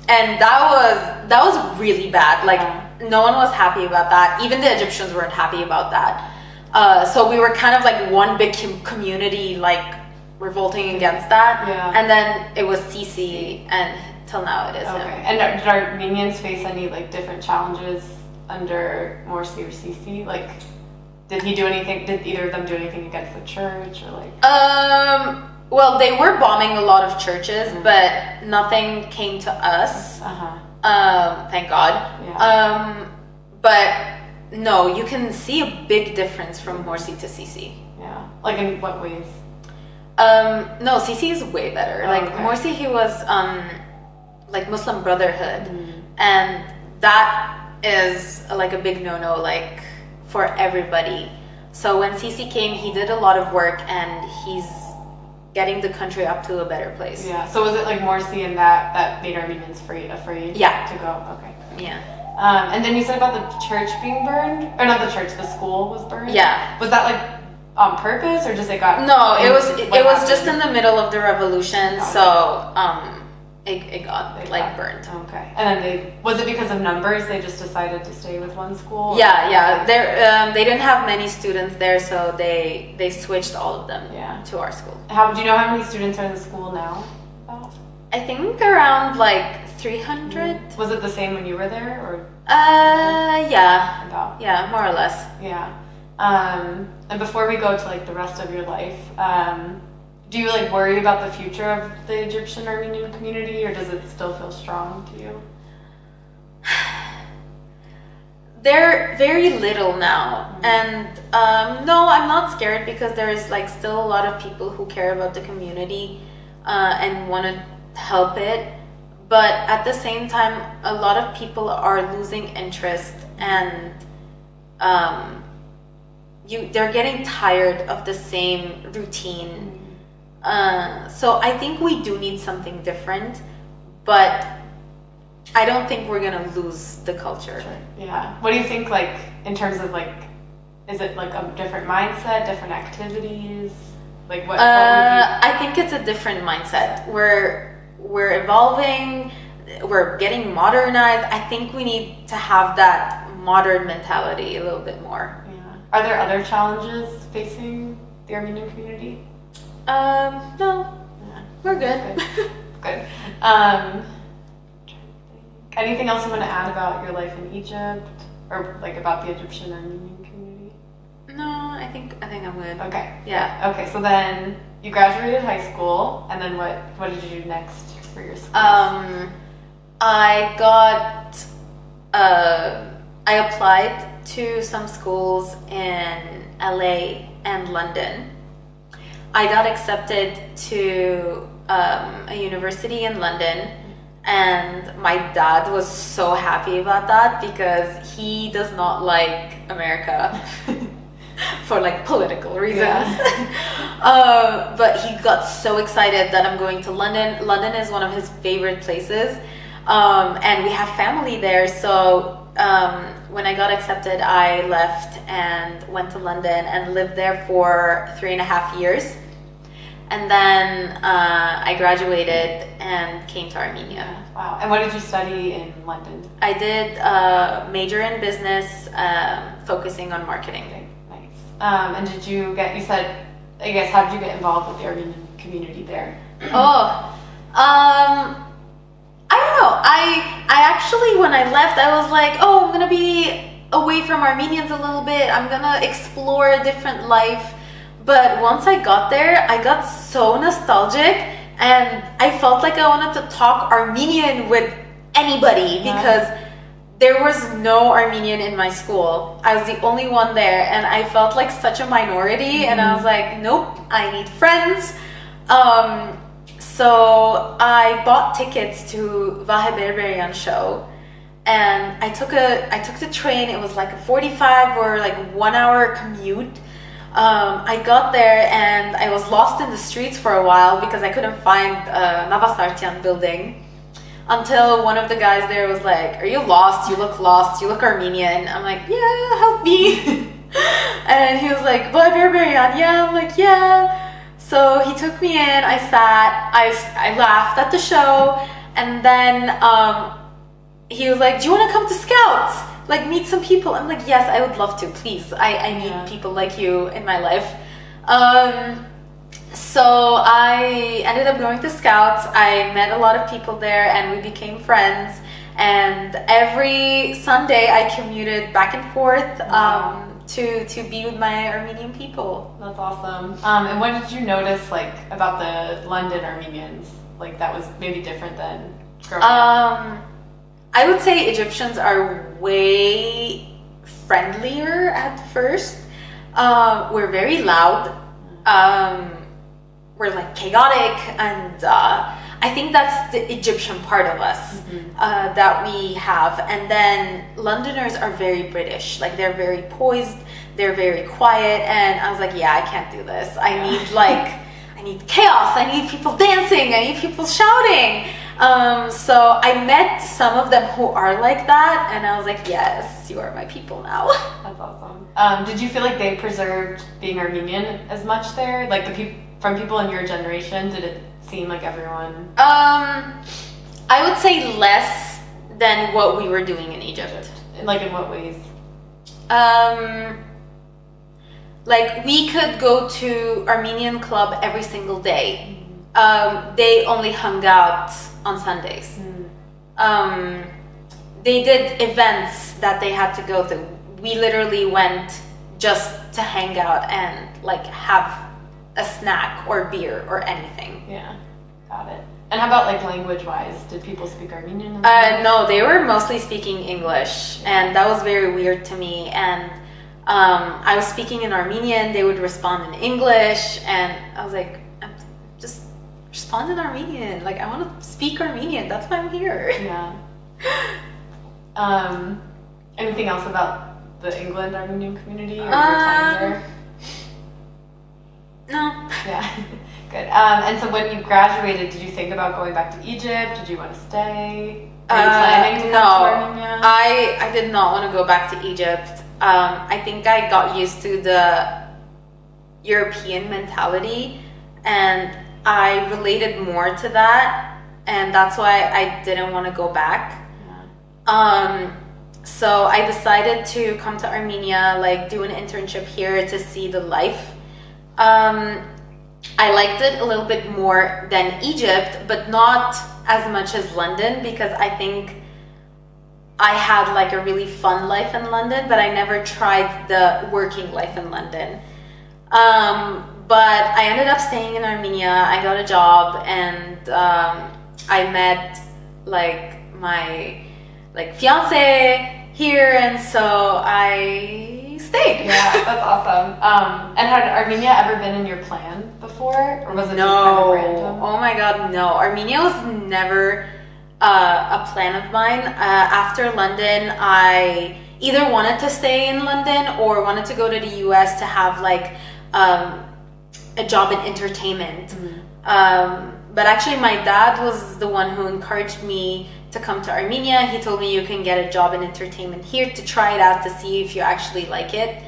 And that was really bad. Like, no one was happy about that. Even the Egyptians weren't happy about that. So we were kind of like one big community, like revolting against that. Yeah. And then it was Sisi, and till now it is him. And did Armenians face any like different challenges under Morsi or Sisi? Like, did he do anything? Did either of them do anything against the church or like? Well, they were bombing a lot of churches, but nothing came to us. Thank God. Yeah. But no, you can see a big difference from Morsi to Sisi. Yeah. Like in what ways? No, Sisi is way better. Morsi, he was like Muslim Brotherhood, and that is like a big no-no, like for everybody. So when Sisi came, he did a lot of work, and he's getting the country up to a better place. Yeah. So was it like Morsi and that made Armenians afraid? Yeah. To go. Okay. Yeah. And then you said about the church being burned, or not the church, the school was burned. Yeah. Was that like on purpose, or just it got? No, it was just in the middle of the revolution, so it got burned. Okay. And then was it because of numbers? They just decided to stay with one school? Yeah. They didn't have many students there, so they switched all of them to our school. Do you know how many students are in the school now? About? I think around like 300. Was it the same when you were there, or? Yeah. About. Yeah, more or less. Yeah. And before we go to like the rest of your life, do you like worry about the future of the Egyptian Armenian community, or does it still feel strong to you? They're very little now, and no, I'm not scared, because there's like still a lot of people who care about the community and want to help it. But at the same time, a lot of people are losing interest, and they're getting tired of the same routine. So I think we do need something different, but I don't think we're gonna lose the culture. Yeah. What do you think, like, in terms of like, is it like a different mindset, different activities? Like what would I think it's a different mindset. We're evolving, we're getting modernized. I think we need to have that modern mentality a little bit more. Yeah. Are there other challenges facing the Armenian community? No. Yeah. We're good. Good. Anything else you want to add about your life in Egypt, or like about the Egyptian Armenian community? No, I think I'm good. Okay. Yeah. Okay, so then you graduated high school, and then what did you do next for your schools? I applied to some schools in LA and London. I got accepted to a university in London, and my dad was so happy about that, because he does not like America. for like political reasons. Yeah. But he got so excited that I'm going to London. London is one of his favorite places, and we have family there. So when I got accepted, I left and went to London and lived there for 3.5 years. And then I graduated and came to Armenia. Wow. And what did you study in London? I did a major in business, focusing on marketing. Nice. And did you said, I guess, how did you get involved with the Armenian community there? I don't know. I actually, when I left, I was like, oh, I'm gonna be away from Armenians a little bit. I'm gonna explore a different life. But once I got there, I got so nostalgic, and I felt like I wanted to talk Armenian with anybody because there was no Armenian in my school. I was the only one there, and I felt like such a minority, and I was like, nope, I need friends. So I bought tickets to Vahe Berberian show, and I took the train. It was like a 45 or like 1 hour commute. I got there and I was lost in the streets for a while because I couldn't find Navasartian building until one of the guys there was like, are you lost? You look Armenian. I'm like, yeah, help me. And he was like, Berberian, yeah. I'm like, yeah. So he took me in, I sat, I laughed at the show, and then he was like, do you want to come to Scouts? Like, meet some people? I'm like, yes, I would love to, please. I need people like you in my life. So I ended up going to Scouts. I met a lot of people there, and we became friends. And every Sunday, I commuted back and forth to be with my Armenian people. That's awesome. And what did you notice, like, about the London Armenians? Like, that was maybe different than growing up? I would say Egyptians are way friendlier at first. We're very loud. We're like chaotic, and I think that's the Egyptian part of us that we have. And then Londoners are very British. Like, they're very poised, they're very quiet, and I was like, yeah, I can't do this. I need chaos, I need people dancing, I need people shouting. So I met some of them who are like that, and I was like, yes, you are my people now. That's awesome. Did you feel like they preserved being Armenian as much there? Like, from people in your generation, did it seem like everyone? I would say less than what we were doing in Egypt. Like, in what ways? Like, we could go to Armenian club every single day. They only hung out on Sundays. They did events that they had to go through. We literally went just to hang out and like have a snack or beer or anything. Yeah, got it. And how about like language-wise? Did people speak Armenian? No, they were mostly speaking English, and that was very weird to me. And I was speaking in Armenian, they would respond in English, and I was like, just respond in Armenian. Like, I want to speak Armenian. That's why I'm here. Yeah. Anything else about the England Armenian community or your time there? No. Yeah. Good. And so when you graduated, did you think about going back to Egypt? Did you want to stay? Were you planning to come to Armenia? I did not want to go back to Egypt. I think I got used to the European mentality, and I related more to that, and that's why I didn't want to go back. Yeah. So I decided to come to Armenia, like do an internship here to see the life. I liked it a little bit more than Egypt, but not as much as London, because I think I had like a really fun life in London, but I never tried the working life in London. But I ended up staying in Armenia. I got a job, and I met like my fiance here, and so I stayed. Yeah, that's awesome. And had Armenia ever been in your plan before, or was it just kind of random? Oh my god, no. Armenia was never a plan of mine. After London, I either wanted to stay in London or wanted to go to the US to have like a job in entertainment. But actually my dad was the one who encouraged me to come to Armenia. He told me you can get a job in entertainment here to try it out to see if you actually like it.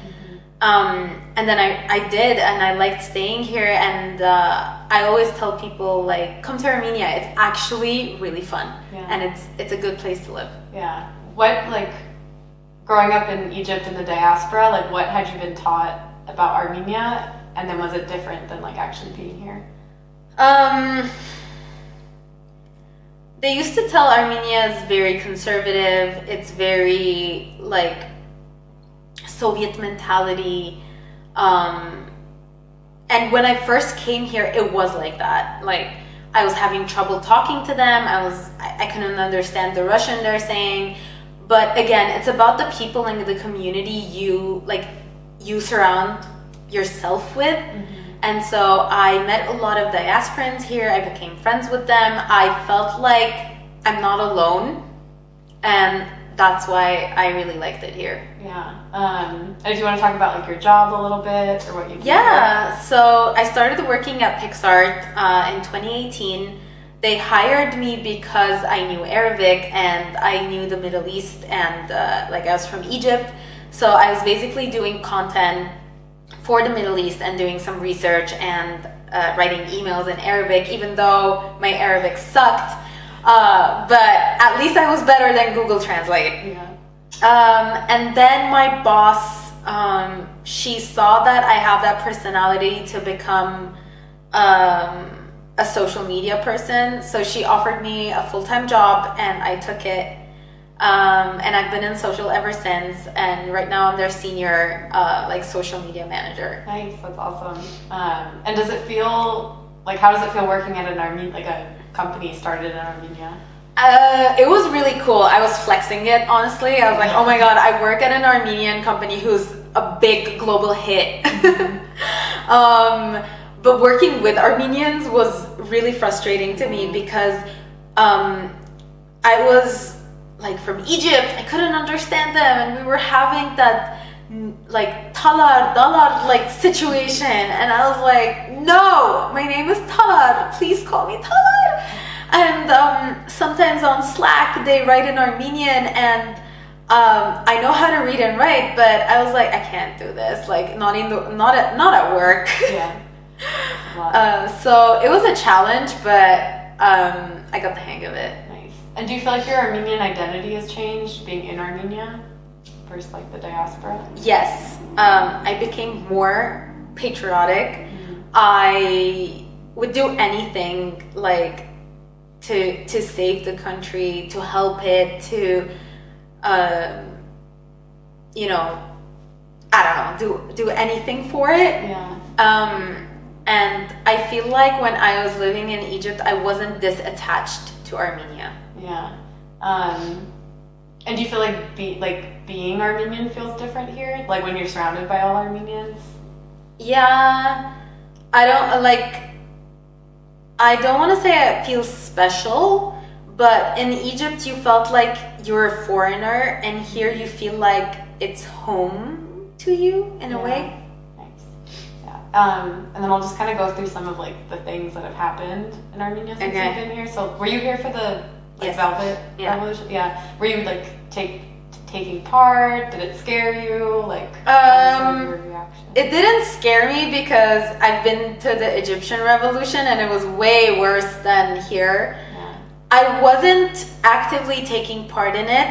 And then I did, and I liked staying here. And I always tell people, like, come to Armenia. It's actually really fun, and it's a good place to live. Yeah. What, like, growing up in Egypt in the diaspora, like, what had you been taught about Armenia, and then was it different than like actually being here? They used to tell Armenia is very conservative. It's very like Soviet mentality. And when I first came here, it was like that. Like I was having trouble talking to them. I couldn't understand the Russian they're saying. But again, it's about the people and the community you surround yourself with. And so I met a lot of diasporans here. I became friends with them. I felt like I'm not alone, and that's why I really liked it here. Yeah. And if you want to talk about like your job a little bit or what you do. Yeah. So I started working at PixArt in 2018. They hired me because I knew Arabic and I knew the Middle East, and like I was from Egypt. So I was basically doing content for the Middle East and doing some research and writing emails in Arabic, even though my Arabic sucked. But at least I was better than Google Translate. Yeah. And then my boss, she saw that I have that personality to become a social media person. So she offered me a full-time job and I took it. And I've been in social ever since, and right now I'm their senior like social media manager. Nice, that's awesome. And does it feel like, how does it feel working at an like a company started in Armenia? It was really cool. I was flexing it, honestly. I was like, oh my god, I work at an Armenian company who's a big global hit. But working with Armenians was really frustrating to me because I was like from Egypt, I couldn't understand them, and we were having that like Talar, Dalar like situation, and I was like, no, my name is Talar, please call me Talar. And sometimes on Slack they write in Armenian, and I know how to read and write, but I was like, I can't do this, like not at work. Yeah. So it was a challenge, but I got the hang of it. And do you feel like your Armenian identity has changed being in Armenia versus like the diaspora? Yes. I became more patriotic. I would do anything like to save the country, to help it, to you know, I don't know, do anything for it. Yeah. And I feel like when I was living in Egypt, I wasn't this attached to Armenia. Yeah. And do you feel like being Armenian feels different here? Like when you're surrounded by all Armenians? Yeah. I don't want to say it feels special, but in Egypt you felt like you're a foreigner, and here you feel like it's home to you in a way. And then I'll just kind of go through some of like the things that have happened in Armenia since you've been here. So were you here for the Velvet Revolution? Yeah. Were you like taking part? Did it scare you? Like what was your reaction? It didn't scare me because I've been to the Egyptian Revolution and it was way worse than here. Yeah. I wasn't actively taking part in it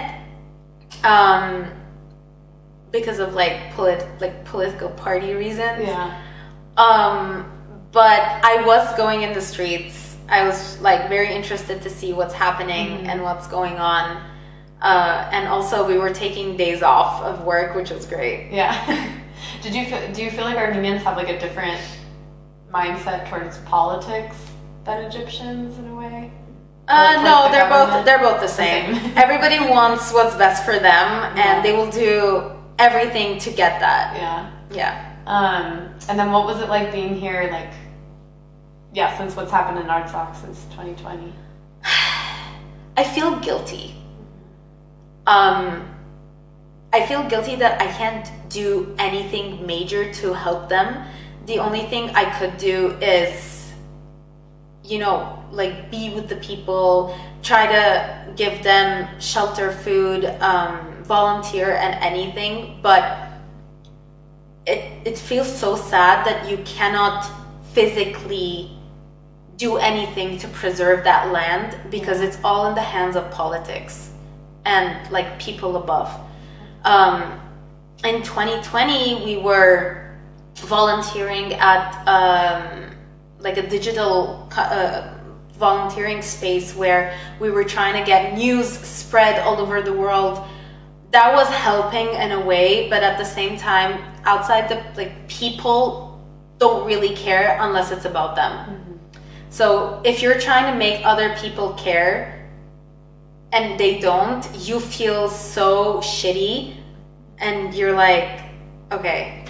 because of like political party reasons. Yeah. But I was going in the streets. I was like very interested to see what's happening and what's going on. And also we were taking days off of work, which was great. Yeah. Do you feel like Armenians have like a different mindset towards politics than Egyptians in a way? No, they're both the same. Everybody wants what's best for them, and they will do everything to get that. Yeah. Yeah. And then what was it like being here, like, since what's happened in Artsakh since 2020? I feel guilty. I feel guilty that I can't do anything major to help them. The only thing I could do is, like be with the people, try to give them shelter, food, volunteer and anything. But it feels so sad that you cannot physically do anything to preserve that land because it's all in the hands of politics and like people above. In 2020, we were volunteering at like a digital volunteering space where we were trying to get news spread all over the world. That was helping in a way, but at the same time, outside people don't really care unless it's about them. Mm-hmm. So if you're trying to make other people care and they don't, you feel so shitty and you're like, okay,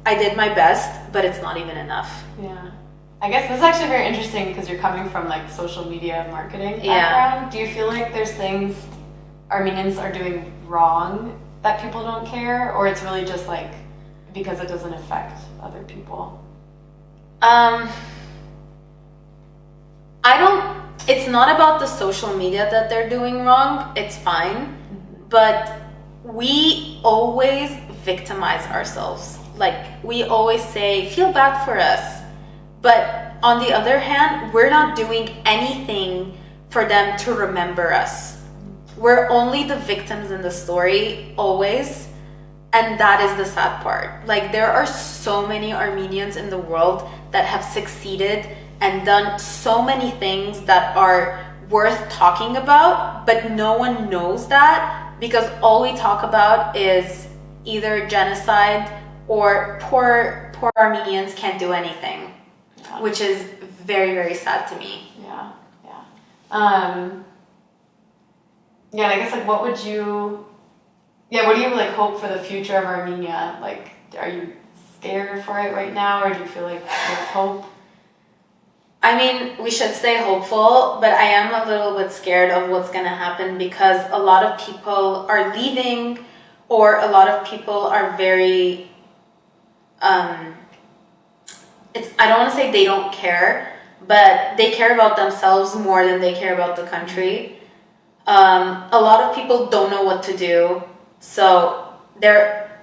I did my best, but it's not even enough. Yeah. I guess this is actually very interesting because you're coming from like social media marketing background. Yeah. Do you feel like there's things Armenians are doing wrong that people don't care, or it's really just like because it doesn't affect other people? It's not about the social media that they're doing wrong. It's fine. Mm-hmm. But we always victimize ourselves. Like we always say, feel bad for us. But on the other hand, we're not doing anything for them to remember us. We're only the victims in the story, always. And that is the sad part. Like there are so many Armenians in the world that have succeeded and done so many things that are worth talking about, but no one knows that because all we talk about is either genocide or poor Armenians can't do anything, which is very, very sad to me. Yeah. Yeah, I guess like what do you like hope for the future of Armenia? Like, are you scared for it right now, or do you feel like there's hope? I mean, we should stay hopeful, but I am a little bit scared of what's going to happen because a lot of people are leaving, or a lot of people are very, I don't want to say they don't care, but they care about themselves more than they care about the country. A lot of people don't know what to do,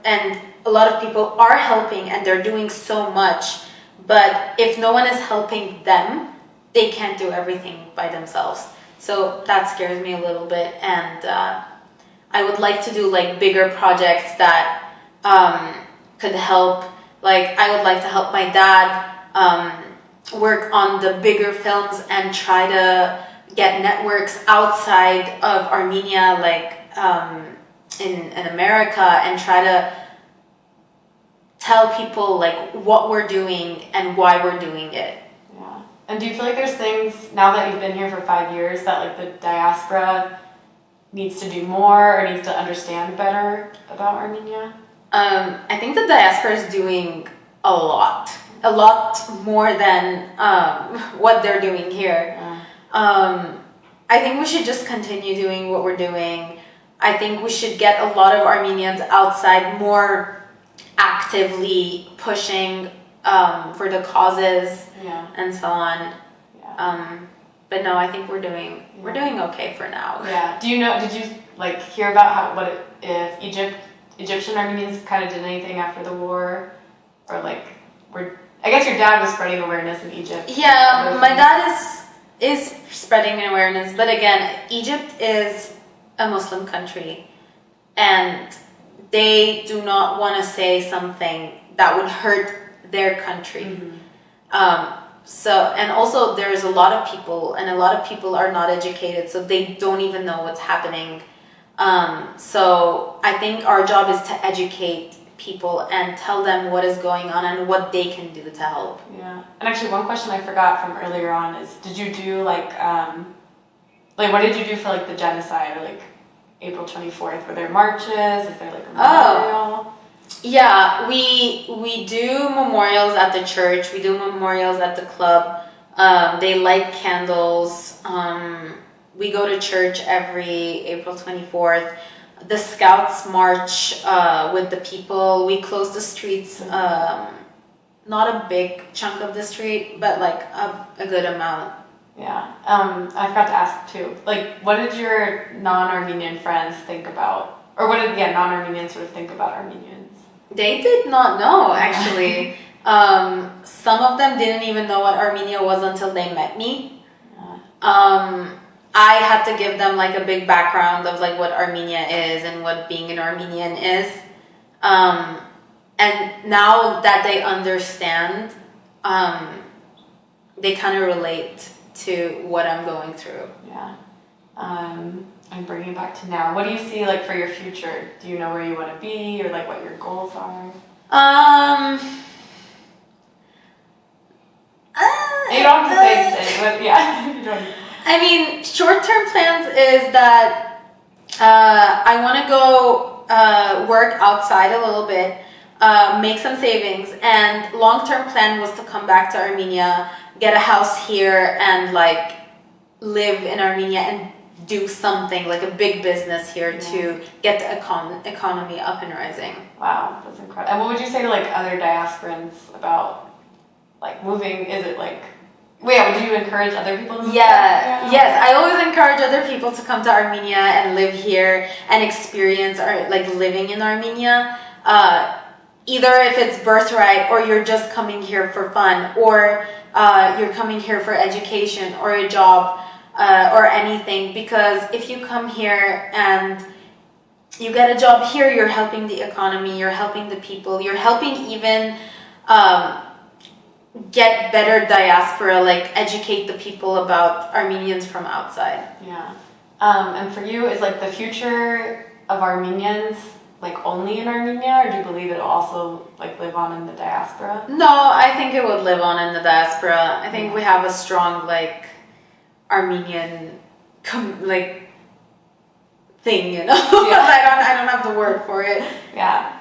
and a lot of people are helping and they're doing so much. But if no one is helping them, they can't do everything by themselves. So that scares me a little bit. And I would like to do like bigger projects that could help. Like I would like to help my dad work on the bigger films and try to get networks outside of Armenia, like in America, and try to tell people like what we're doing and why we're doing it. Yeah. And do you feel like there's things now that you've been here for 5 years that like the diaspora needs to do more or needs to understand better about Armenia? I think the diaspora is doing a lot more than what they're doing here. Yeah. I think we should just continue doing what we're doing. I think we should get a lot of Armenians outside more actively pushing for the causes and so on. Yeah. But no, I think we're doing okay for now. Yeah. Did you like hear about if Egyptian Armenians kind of did anything after the war, or like I guess your dad was spreading awareness in Egypt. Yeah, my dad is spreading awareness, but again, Egypt is a Muslim country and they do not want to say something that would hurt their country. Mm-hmm. And also there's a lot of people, and a lot of people are not educated, so they don't even know what's happening. So I think our job is to educate people and tell them what is going on and what they can do to help. Yeah. And actually one question I forgot from earlier on is, did you do like what did you do for like the genocide, or like April 24th? Were there marches? Is there like a memorial? Yeah, we do memorials at the church. We do memorials at the club. They light candles. we go to church every April 24th. The scouts march with the people. We close the streets, not a big chunk of the street, but like a good amount. Yeah. I forgot to ask too. Like, what did your non-Armenian friends think about, or what did non-Armenians sort of think about Armenians? They did not know, actually. Some of them didn't even know what Armenia was until they met me. Yeah. I had to give them like a big background of like what Armenia is and what being an Armenian is. And now that they understand, they kind of relate to what I'm going through. Yeah. I'm bringing it back to now. What do you see like for your future? Do you know where you want to be, or like what your goals are? You don't have to say today, but yeah. You don't. I mean, short-term plans is that I want to go work outside a little bit, make some savings, and long-term plan was to come back to Armenia, get a house here, and like live in Armenia and do something like a big business here to get the economy up and rising. Wow, that's incredible. And what would you say to like other diasporans about like moving? Is it like, would you encourage other people to move? Yes, I always encourage other people to come to Armenia and live here and experience like living in Armenia. Either if it's birthright, or you're just coming here for fun, or you're coming here for education or a job, or anything. Because if you come here and you get a job here, you're helping the economy, you're helping the people, you're helping even get better diaspora, like educate the people about Armenians from outside. Yeah. And for you, is like the future of Armenians like only in Armenia, or do you believe it'll also like live on in the diaspora? No, I think it would live on in the diaspora. I think we have a strong like Armenian like thing, you know. I don't have the word for it. Yeah.